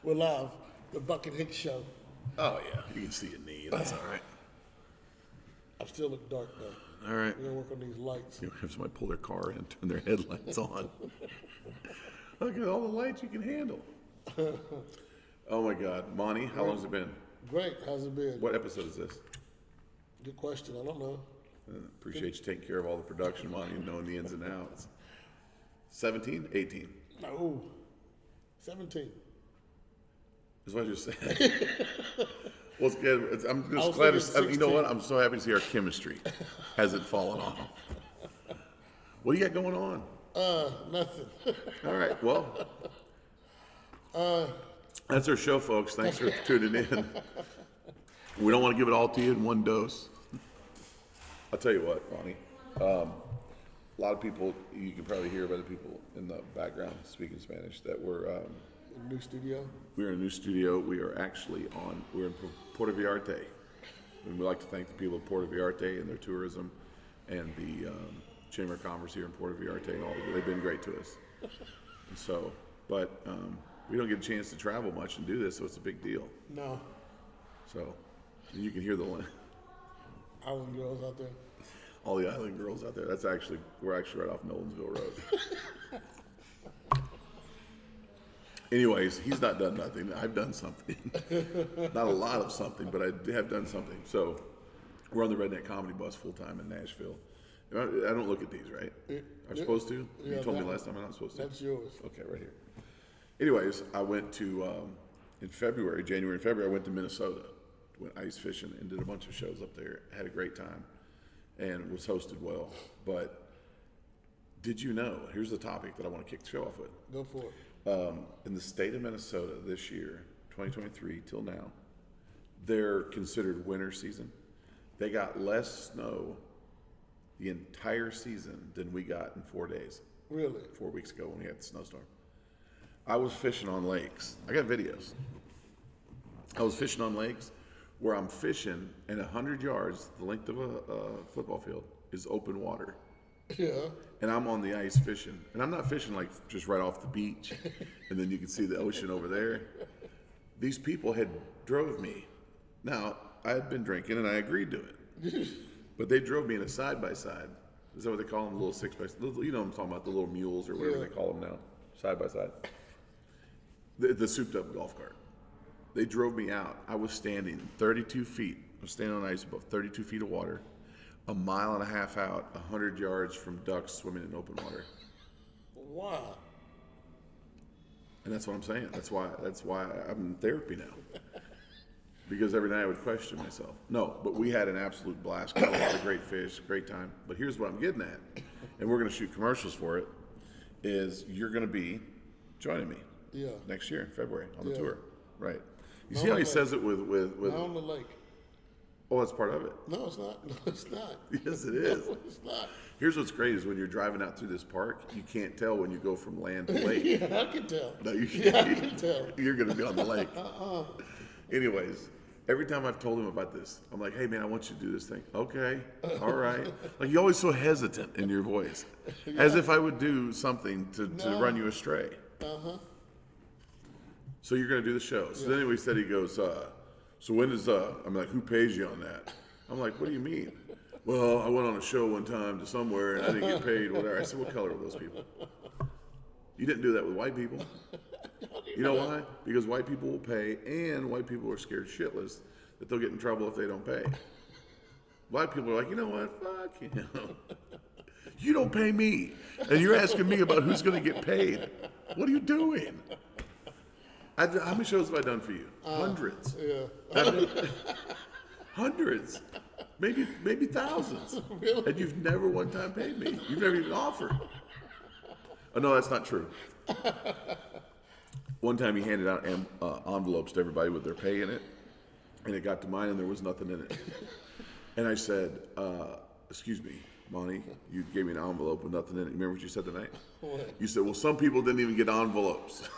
We're live. The Buck N Hicks Show. Oh, yeah. You can see your knee. That's all right. I still look dark, though. All right. We're going to work on these lights. You have somebody pull their car in and turn their headlights on. Look at all the lights you can handle. Oh, my God. Monty, how long has it been? Great. How's it been? What episode is this? Good question. I don't know. Appreciate you taking care of all the production, Monty, and knowing the ins and outs. 17? 18? No. 17. That's what I just said. Well, it's good. I'm just was glad to thinking you know 16. what? I'm so happy to see our chemistry hasn't fallen off. What do you got going on? Nothing. All right. Well, that's our show, folks. Thanks for tuning in. We don't want to give it all to you in one dose. I'll tell you what, Ronnie. A lot of people, you can probably hear other people in the background speaking Spanish that New studio. we're in a new studio. We are actually we're in Puerto Vallarta. And we'd like to thank the people of Puerto Vallarta and their tourism and the Chamber of Commerce here in Puerto Vallarta and all of it. They've been great to us. And so, but we don't get a chance to travel much and do this, so it's a big deal. No. So, and you can hear Island girls out there. all the island girls out there. We're actually right off Nolensville Road. Anyways, he's not done nothing. I've done something. Not a lot of something, but I have done something. So we're on the Redneck Comedy Bus full time in Nashville. I don't look at these, right? I'm supposed to? Yeah, You told me last time I'm not supposed to. That's yours. Okay, right here. Anyways, I went to, in January and February, I went to Minnesota. Went ice fishing and did a bunch of shows up there. Had a great time and was hosted well. But did you know, here's the topic that I want to kick the show off with. Go for it. In the state of Minnesota this year, 2023 till now, they're considered winter season. They got less snow the entire season than we got in 4 days. Really? 4 weeks ago when we had the snowstorm. I was fishing on lakes. I got videos. I was fishing on lakes where I'm fishing and 100 yards, the length of a football field, is open water. Yeah. And I'm on the ice fishing. And I'm not fishing like just right off the beach and then you can see the ocean over there. These people had drove me. Now, I had been drinking and I agreed to it. But they drove me in a side-by-side. Is that what they call them? A little 6x, you know what I'm talking about, the little mules or whatever they call them now. Side-by-side. The souped-up golf cart. They drove me out. I was standing 32 feet. I was standing on ice above 32 feet of water. A mile and a half out, 100 yards from ducks swimming in open water. Wow. And that's what I'm saying. That's why I'm in therapy now. Because every night I would question myself. No, but we had an absolute blast. Caught a lot of great fish, great time. But here's what I'm getting at, and we're going to shoot commercials for it, is you're going to be joining me next year in February on the tour. Right. You see how he says it with Not on the lake. Oh, that's part of it. No, it's not. No, it's not. Yes, it is. No, it's not. Here's what's great is when you're driving out through this park, you can't tell when you go from land to lake. Yeah, I can tell. No, you can't. Yeah, I can tell. You're going to be on the lake. Anyways, every time I've told him about this, I'm like, hey, man, I want you to do this thing. Okay, all right. Like, you're always so hesitant in your voice, as if I would do something to run you astray. Uh-huh. So you're going to do the show. So then anyway, he said, he goes, so when is, I'm like, who pays you on that? I'm like, what do you mean? Well, I went on a show one time to somewhere and I didn't get paid, whatever. I said, what color are those people? You didn't do that with white people. You know why? Because white people will pay, and white people are scared shitless that they'll get in trouble if they don't pay. White people are like, you know what? Fuck you. You don't pay me, and you're asking me about who's going to get paid. What are you doing? How many shows have I done for you? Hundreds. Yeah. Hundreds. Maybe thousands. Really? And you've never one time paid me. You've never even offered. Oh, no, that's not true. One time he handed out envelopes to everybody with their pay in it, and it got to mine and there was nothing in it. And I said, excuse me, Monty, you gave me an envelope with nothing in it. You remember what you said tonight? What? You said, well, some people didn't even get envelopes.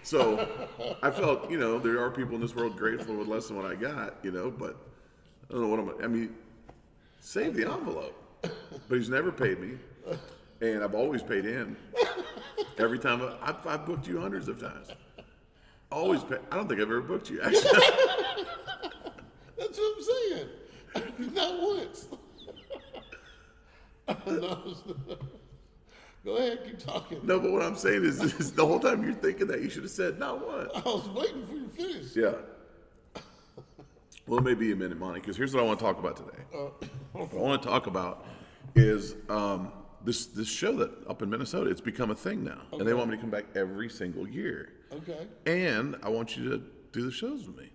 So I felt, there are people in this world grateful with less than what I got, but I don't know what save the envelope. But he's never paid me, and I've always paid him. Every time I've booked you hundreds of times. Always pay. I don't think I've ever booked you. Actually, That's what I'm saying. Not once. No. Go ahead, keep talking. no. But what I'm saying is the whole time you're thinking that, you should have said not once. I was waiting for you to finish. Yeah. Well, it may be a minute, Monty, because here's what I want to talk about today. What I want to talk about is this show that up in Minnesota. It's become a thing now, and they want me to come back every single year. Okay. And I want you to do the shows with me.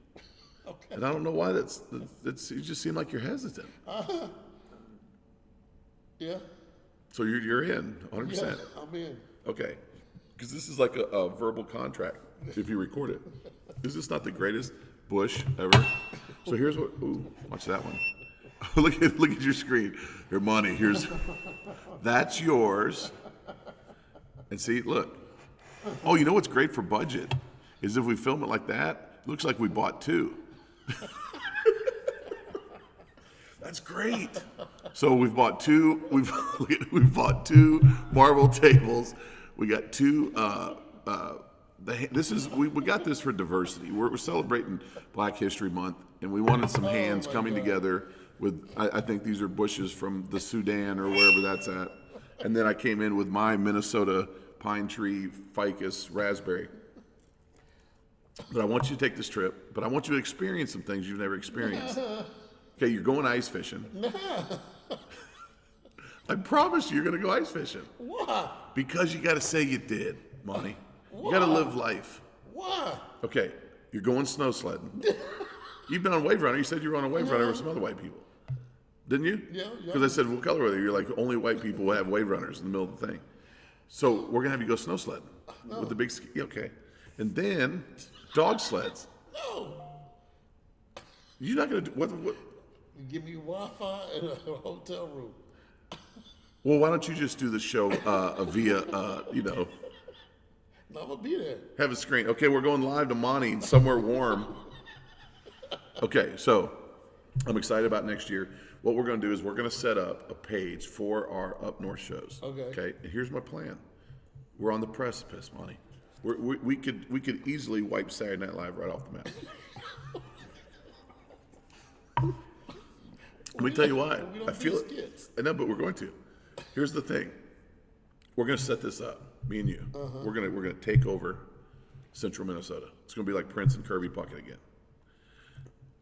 Okay. And I don't know why that's you just seem like you're hesitant. Yeah. So you're in 100%. Yeah, I'm in. Okay. Because this is like a verbal contract if you record it. Is this not the greatest bush ever? So here's what. Ooh, watch that one. look at your screen. Here, Monty. That's yours. And see, look. Oh, you know what's great for budget is if we film it like that. It looks like we bought two. That's great. So we've bought two. We've bought two marble tables. We got two. We got this for diversity. We're celebrating Black History Month, and we wanted some hands coming together with. I think these are bushes from the Sudan or wherever that's at. And then I came in with my Minnesota pine tree ficus raspberry. But I want you to take this trip. But I want you to experience some things you've never experienced. Okay, you're going ice fishing. I promise you're going to go ice fishing. Why? Because you got to say you did, Monty. You Why? got to live life. Why? Okay, you're going snow sledding. You've been on Wave Runner. You said you were on a Wave Runner with some other white people. Didn't you? Yeah. Because I said, what color were they? You're like, only white people will have Wave Runners in the middle of the thing. So we're going to have you go snow sledding with the big ski. Okay. And then dog sleds. No. You're not going to do what? Give me Wi-Fi and a hotel room. Well, why don't you just do the show via, No, I'm gonna be there. have a screen. Okay, we're going live to Monty somewhere warm. Okay, so I'm excited about next year. What we're going to do is we're going to set up a page for our up north shows. Okay, and here's my plan. We're on the precipice, Monty. We could easily wipe Saturday Night Live right off the map. Let me tell you why. We don't I feel do skits. I know, but we're going to. Here's the thing. We're going to set this up, me and you. We're gonna take over central Minnesota. It's going to be like Prince and Kirby Puckett again.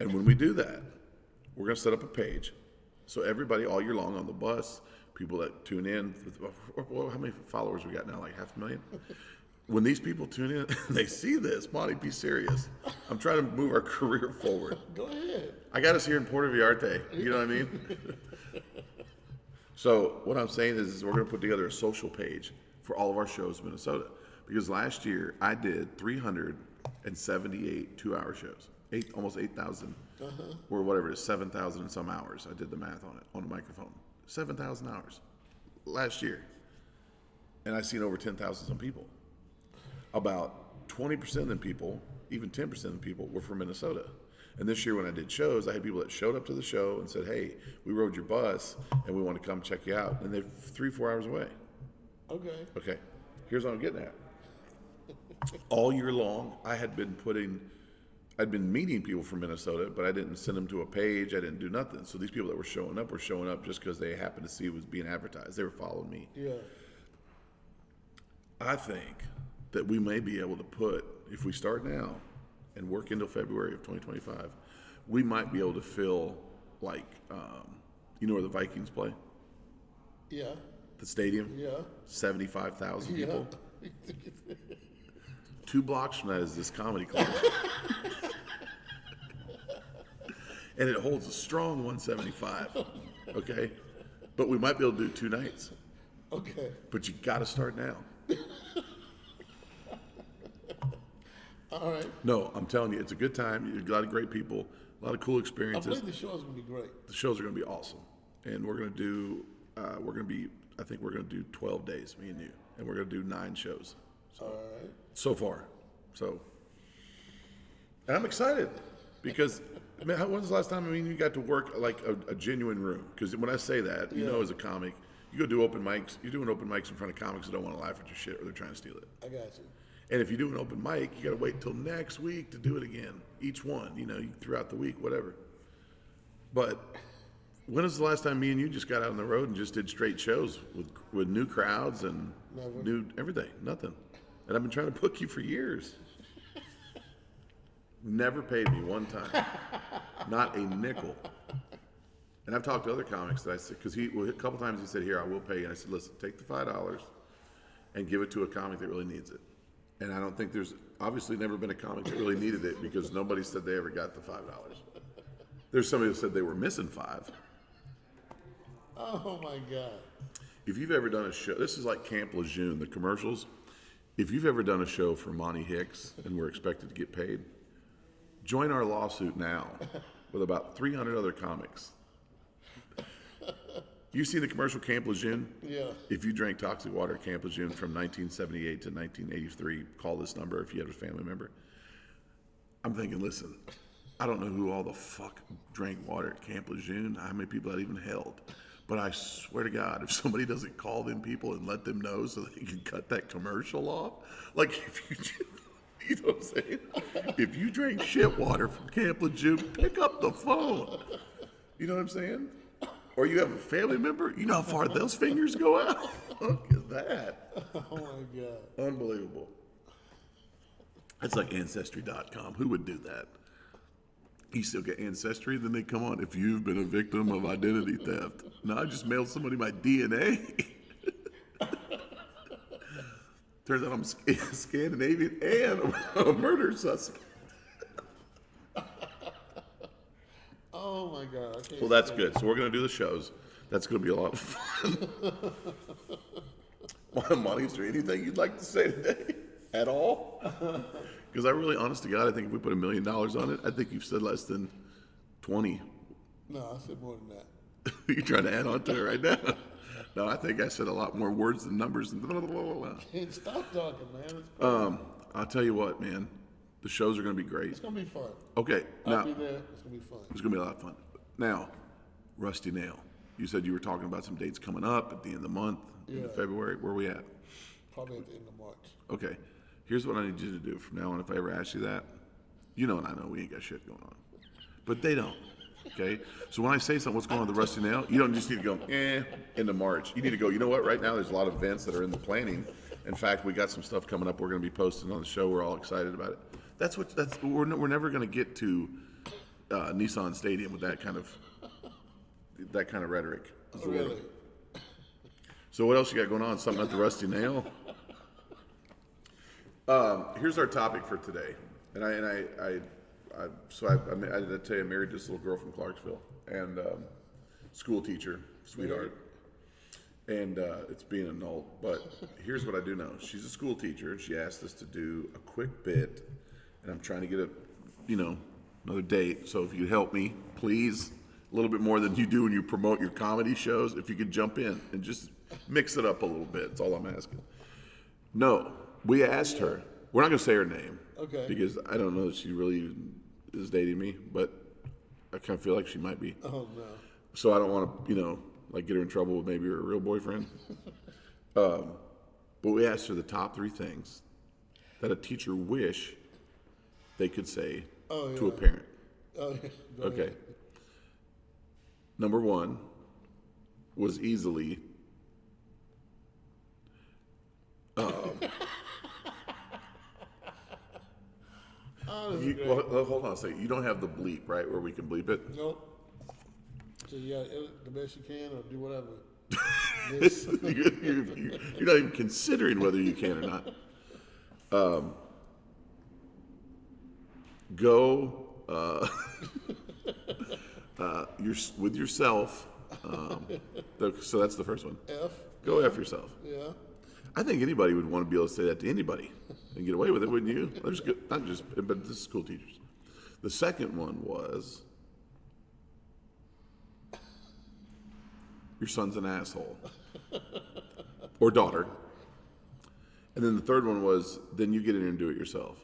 And when we do that, we're going to set up a page. So everybody all year long on the bus, people that tune in, well, how many followers we got now? Like 500,000? When these people tune in, they see this. Monty, be serious. I'm trying to move our career forward. Go ahead. I got us here in Puerto Vallarta. You know what I mean? So what I'm saying is we're going to put together a social page for all of our shows in Minnesota. Because last year I did 378 2-hour shows, almost 8,000, or whatever it is, 7,000 and some hours. I did the math on it on the microphone. 7,000 hours last year, and I've seen over 10,000 some people. About 20% of them people, even 10% of them people, were from Minnesota. And this year when I did shows, I had people that showed up to the show and said, hey, we rode your bus and we want to come check you out. And they're 3-4 hours away. Okay, here's what I'm getting at. All year long, I'd been meeting people from Minnesota, but I didn't send them to a page. I didn't do nothing. So these people that were showing up just because they happened to see it was being advertised. They were following me. Yeah. I think that we may be able to put, if we start now and work until February of 2025, we might be able to fill, like, you know where the Vikings play? Yeah. The stadium? Yeah. 75,000 people. Yeah. 2 blocks from that is this comedy club. And it holds a strong 175, okay? But we might be able to do 2 nights. Okay. But you got to start now. All right. No, I'm telling you, it's a good time. You got a lot of great people, a lot of cool I experiences. believe the show is gonna be great. The shows are going to be awesome, and we're going to do. I think we're going to do 12 days, me and you, and we're going to do 9 shows. All right. So far, and I'm excited because. I mean, when's the last time you got to work like a genuine room? Because when I say that, you know, as a comic, You go do open mics. You're doing open mics in front of comics that don't want to laugh at your shit or they're trying to steal it. I got you. And if you do an open mic, you got to wait till next week to do it again. Each one, throughout the week, whatever. But when was the last time me and you just got out on the road and just did straight shows with new crowds and new everything? Nothing. And I've been trying to book you for years. Never paid me one time. Not a nickel. And I've talked to other comics that I said, because a couple times he said, here, I will pay you. And I said, listen, take the $5 and give it to a comic that really needs it. And I don't think there's obviously never been a comic that really needed it because nobody said they ever got the $5. There's somebody that said they were missing $5. Oh my God. If you've ever done a show, this is like Camp Lejeune, the commercials. If you've ever done a show for Monty Hicks and were expected to get paid, join our lawsuit now with about 300 other comics. You've seen the commercial Camp Lejeune? Yeah. If you drank toxic water at Camp Lejeune from 1978 to 1983, call this number if you have a family member. I'm thinking, listen, I don't know who all the fuck drank water at Camp Lejeune, how many people that even held. But I swear to God, if somebody doesn't call them people and let them know so they can cut that commercial off, like if you know what I'm saying? If you drink shit water from Camp Lejeune, pick up the phone. You know what I'm saying? Or you have a family member, you know how far those fingers go out? Look at that. Oh my God. Unbelievable. That's like Ancestry.com. Who would do that? You still get Ancestry, then they come on, if you've been a victim of identity theft. No, I just mailed somebody my DNA. Turns out I'm Scandinavian and a murder suspect. Oh my God. I can't Well, that's good. So we're going to do the shows. That's going to be a lot of fun. Monty, is there anything you'd like to say today? At all? Because I really, honest to God, I think if we put $1 million on it, I think you've said less than 20. No, I said more than that. You're trying to add on to it right now. No, I think I said a lot more words than numbers. And blah, blah, blah, blah. Can't stop talking, man. I'll tell you what, man. The shows are going to be great. It's going to be fun. Okay. Now, I'll be there. It's going to be fun. It's going to be a lot of fun. Now, Rusty Nail. You said you were talking about some dates coming up at the end of the month, in February. Where are we at? Probably at the end of March. Okay. Here's what I need you to do from now on. If I ever ask you that, you know and I know we ain't got shit going on. But they don't. Okay? So when I say something, what's going on with the Rusty Nail, you don't just need to go, into March. You need to go, you know what? Right now there's a lot of events that are in the planning. In fact, we got some stuff coming up we're going to be posting on the show. We're all excited about it. We're never going to get to Nissan Stadium with that kind of rhetoric. Oh, really? So what else you got going on? Something at the Rusty Nail? Here's our topic for today, and I did tell you I married this little girl from Clarksville, and school teacher, sweetheart, and it's being annulled. But here's what I do know: she's a school teacher, and she asked us to do a quick bit, and I'm trying to get another date. So if you help me, please, a little bit more than you do when you promote your comedy shows. If you could jump in and just mix it up a little bit, that's all I'm asking. No. We asked her. We're not going to say her name. Okay. Because I don't know that she really is dating me, but I kind of feel like she might be. Oh, no. So I don't want to, get her in trouble with maybe her real boyfriend. But we asked her the top 3 things that a teacher wish they could say to a parent. Oh, yeah. Go Okay. ahead. Number 1 was easily... hold on a second. You don't have the bleep, right, where we can bleep it? Nope. So you got the best you can or do whatever. You're not even considering whether you can or not. Go with yourself. So that's the first one. F. Go F yourself. Yeah. I think anybody would want to be able to say that to anybody and get away with it, wouldn't you? Not just, but this is school teachers. The second one was, your son's an asshole. Or daughter. And then the third one was, then you get in and do it yourself.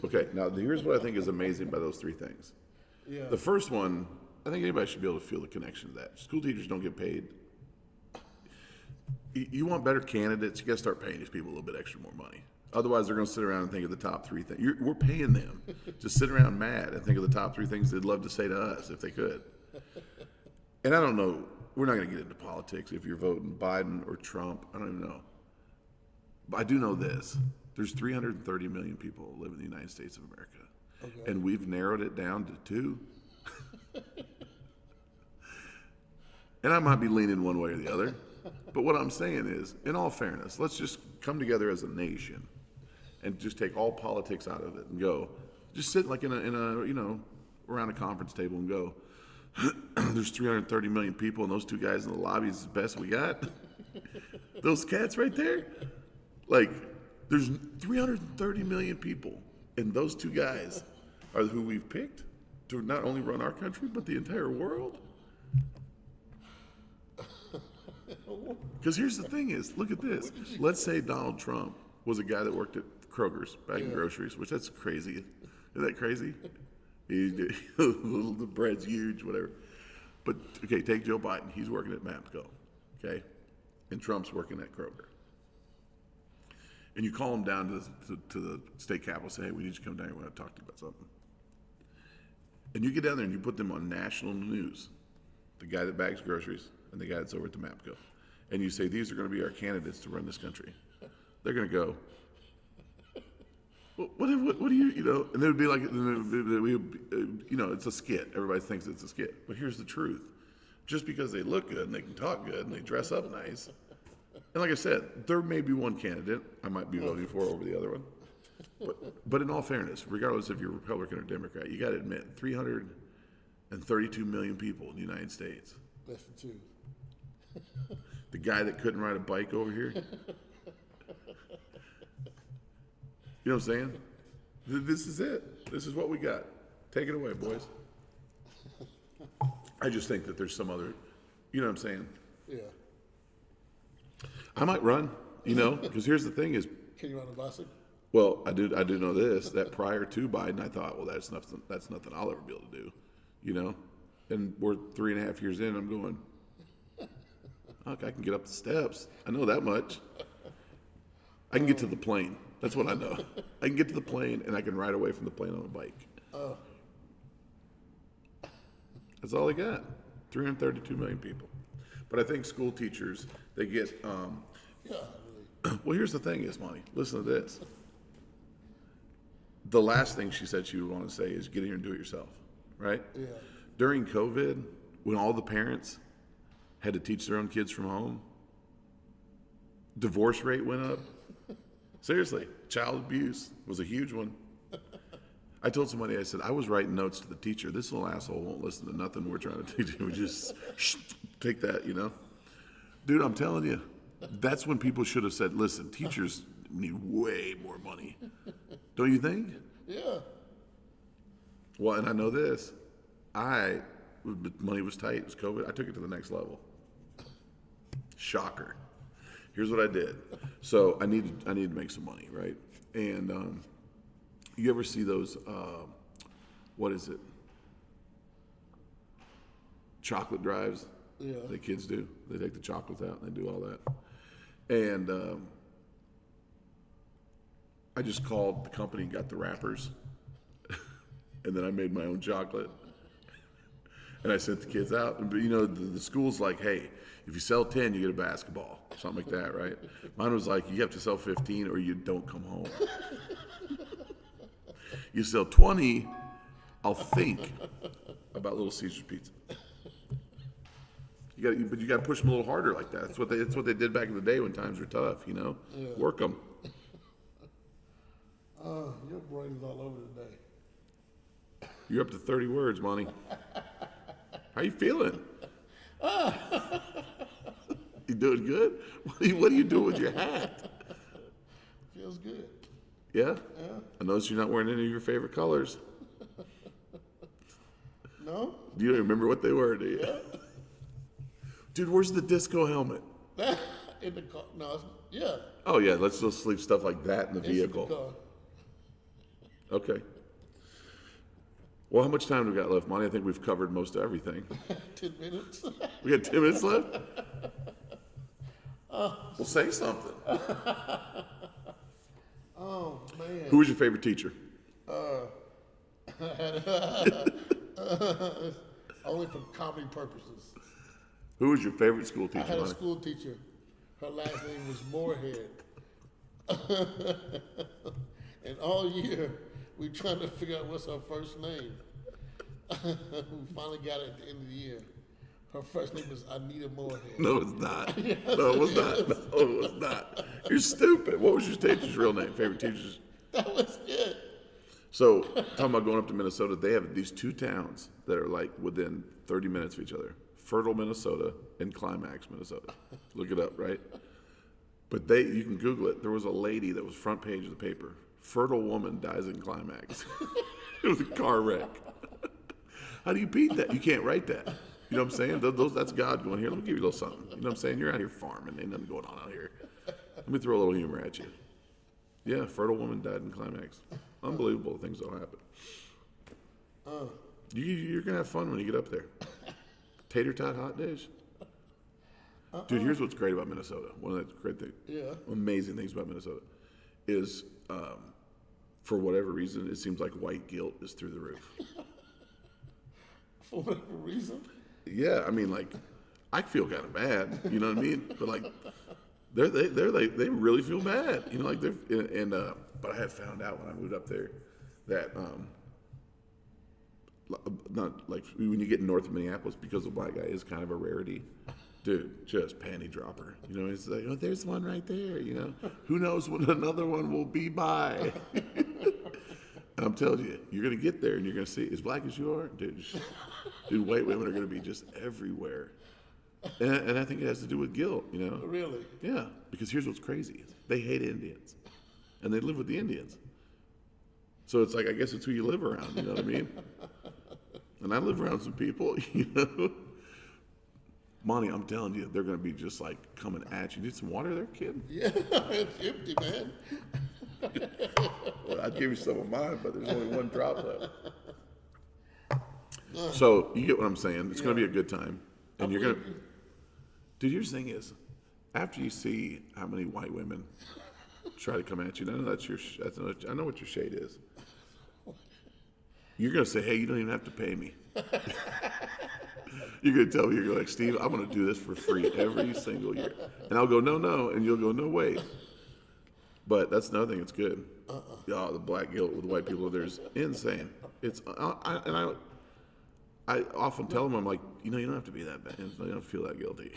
Okay, now here's what I think is amazing by those 3 things. Yeah. The first one, I think anybody should be able to feel the connection to that. School teachers don't get paid. You want better candidates, you got to start paying these people a little bit extra more money. Otherwise, they're going to sit around and think of the top 3 things. We're paying them to sit around mad and think of the top 3 things they'd love to say to us if they could. And I don't know, we're not going to get into politics if you're voting Biden or Trump. I don't even know. But I do know this. There's 330 million people who live in the United States of America. Okay. And we've narrowed it down to 2. And I might be leaning one way or the other. But what I'm saying is, in all fairness, let's just come together as a nation and just take all politics out of it and go, just sit like in a around a conference table and go, there's 330 million people and those 2 guys in the lobby is the best we got. Those cats right there, like there's 330 million people and those 2 guys are who we've picked to not only run our country but the entire world. Because here's the thing is, look at this. Let's say Donald Trump was a guy that worked at Kroger's bagging groceries, which that's crazy. Isn't that crazy? The bread's huge, whatever. But, okay, take Joe Biden. He's working at MAPCO, okay? And Trump's working at Kroger. And you call him down to the state capitol and say, hey, we need you to come down here. We want to talk to you about something. And you get down there and you put them on national news, the guy that bags groceries and the guy that's over at the MAPCO. And you say, these are going to be our candidates to run this country. They're going to go, well, what do you know? And it would be like, it's a skit. Everybody thinks it's a skit. But here's the truth. Just because they look good and they can talk good and they dress up nice, and like I said, there may be one candidate I might be voting for over the other one. But in all fairness, regardless if you're Republican or Democrat, you got to admit, 332 million people in the United States. Less than 2. The guy that couldn't ride a bike over here. You know what I'm saying? This is it. This is what we got. Take it away, boys. I just think that there's some other, you know what I'm saying? Yeah. I might run, because here's the thing is. Can you run a bicycle? Well, I do know this, that prior to Biden, I thought, well, that's nothing I'll ever be able to do, And we're 3.5 years in, I'm going, okay, I can get up the steps. I know that much. I can get to the plane. That's what I know. I can get to the plane, and I can ride away from the plane on a bike. That's all they got. 332 million people. But I think school teachers, they get, well, here's the thing is, Monty, listen to this. The last thing she said she would want to say is get in here and do it yourself, right? Yeah. During COVID, when all the parents had to teach their own kids from home, divorce rate went up. Seriously, child abuse was a huge one. I told somebody, I said, I was writing notes to the teacher. This little asshole won't listen to nothing we're trying to teach him. We just take that, Dude, I'm telling you, that's when people should have said, listen, teachers need way more money. Don't you think? Yeah. Well, and I know this. Money was tight. It was COVID. I took it to the next level. Shocker. Here's what I did. So I need to make some money, right? And you ever see those? What is it? Chocolate drives. Yeah. The kids do. They take the chocolates out and they do all that. And I just called the company and got the wrappers, and then I made my own chocolate. And I sent the kids out. And, the school's like, hey, if you sell 10, you get a basketball. Something like that, right? Mine was like, you have to sell 15 or you don't come home. You sell 20, I'll think about Little Caesar's Pizza. But you got to push them a little harder like that. That's what they did back in the day when times were tough, Yeah. Work them. Your brain's all over today. You're up to 30 words, Monty. How you feeling? You doing good? What are you doing with your hat? Feels good. Yeah? Yeah. I noticed you're not wearing any of your favorite colors. No? You don't remember what they were, do you? Yeah. Dude, where's the disco helmet? In the car. No, yeah. Oh, yeah, let's just leave stuff like that in the vehicle. In the car. Okay. Well, how much time do we got left, Monty? I think we've covered most of everything. 10 minutes. We got 10 minutes left? Well, say something. Oh man. Who was your favorite teacher? Only for comedy purposes. Who was your favorite school teacher? I had a Monty? school teacher. Her last name was Moorhead. And all year, we trying to figure out what's her first name. We finally got it at the end of the year. Her first name was Anita Moorhead. No, it's not. No, it was not. No, it was not. You're stupid. What was your teacher's real name? Favorite teacher's? That was it. So, talking about going up to Minnesota, they have these two towns that are like within 30 minutes of each other. Fertile, Minnesota, and Climax, Minnesota. Look it up, right? But you can Google it. There was a lady that was front page of the paper. Fertile woman dies in Climax. It was a car wreck. How do you beat that? You can't write that. You know what I'm saying? That's God going, here, let me give you a little something. You know what I'm saying? You're out here farming. Ain't nothing going on out here. Let me throw a little humor at you. Yeah, fertile woman died in Climax. Unbelievable things that'll happen. You're going to have fun when you get up there. Tater tot hot dish. Dude, here's what's great about Minnesota. One of the great things, amazing things about Minnesota is, for whatever reason, it seems like white guilt is through the roof. For whatever reason? Yeah, I mean, like, I feel kind of bad, you know what I mean? But like, they really feel bad, you know, like but I had found out when I moved up there that not like when you get north of Minneapolis, because the black guy is kind of a rarity. Dude, just panty dropper. You know, it's like, oh, there's one right there, you know. Who knows when another one will be by. I'm telling you, you're going to get there and you're going to see, as black as you are, dude, white women are going to be just everywhere. And I think it has to do with guilt, you know. Really? Yeah, because here's what's crazy. They hate Indians, and they live with the Indians. So it's like, I guess it's who you live around, you know what I mean? And I live around some people, you know. Monty, I'm telling you, they're going to be just like coming at you. Need some water there, kid? Yeah, it's empty, man. Well, I'd give you some of mine, but there's only one drop left. So you get what I'm saying. It's going to be a good time. And you're going to... Dude, here's the thing is, after you see how many white women try to come at you, I know what your shade is. You're going to say, hey, you don't even have to pay me. You're going to tell me, you're like, Steve, I'm going to do this for free every single year. And I'll go, no. And you'll go, no, wait. But that's another thing that's good. Oh, the black guilt with white people there is insane. It's I often tell them, I'm like, you know, you don't have to be that bad. You don't have to feel that guilty.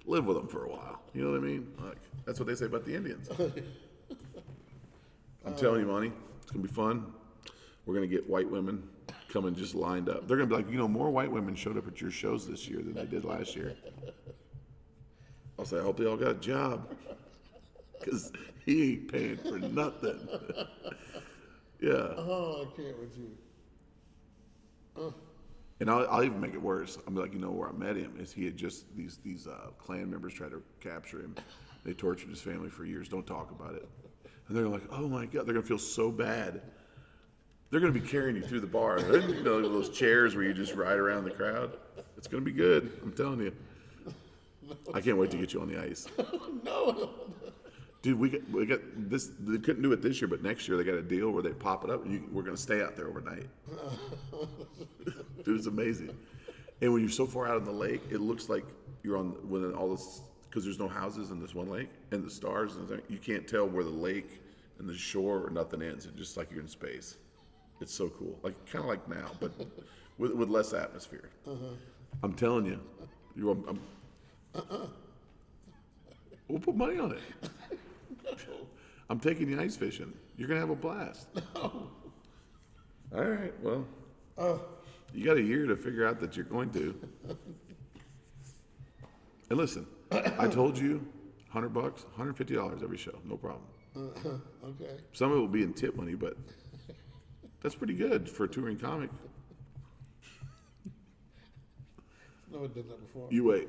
Live with them for a while. You know what I mean? Like, that's what they say about the Indians. I'm telling you, Monty, it's going to be fun. We're going to get white women coming just lined up. They're going to be like, you know, more white women showed up at your shows this year than they did last year. I'll say, I hope they all got a job. Because he ain't paying for nothing. Yeah. Oh, I can't with you. And I'll even make it worse. I'm like, you know, where I met him is he had just, these Klan members tried to capture him. They tortured his family for years. Don't talk about it. And they're like, oh my God, they're going to feel so bad. They're going to be carrying you through the bar. You know, those chairs where you just ride around the crowd. It's going to be good. I'm telling you. I can't wait to get you on the ice. No. Dude, we got this. They couldn't do it this year, but next year they got a deal where they pop it up, and we're going to stay out there overnight. Dude, it's amazing. And when you're so far out on the lake, it looks like you're on when all this, because there's no houses in this one lake, and the stars, and you can't tell where the lake and the shore or nothing ends. It's just like you're in space. It's so cool, like kind of like now, but with less atmosphere. I'm telling you, we'll put money on it. I'm taking you ice fishing. You're gonna have a blast. No. All right. Well, you got a year to figure out that you're going to. And listen, I told you, $100, $150 every show, no problem. Okay. Some of it will be in tip money, but that's pretty good for a touring comic. Never did that before. You wait.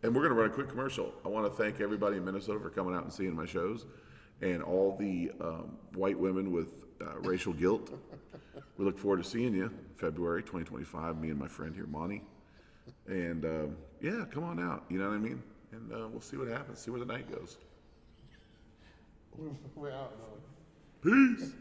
And we're going to run a quick commercial. I want to thank everybody in Minnesota for coming out and seeing my shows, and all the white women with racial guilt. We look forward to seeing you February 2025, me and my friend here, Monty. And yeah, come on out. You know what I mean? and we'll see what happens. See where the night goes. We're out now. Peace.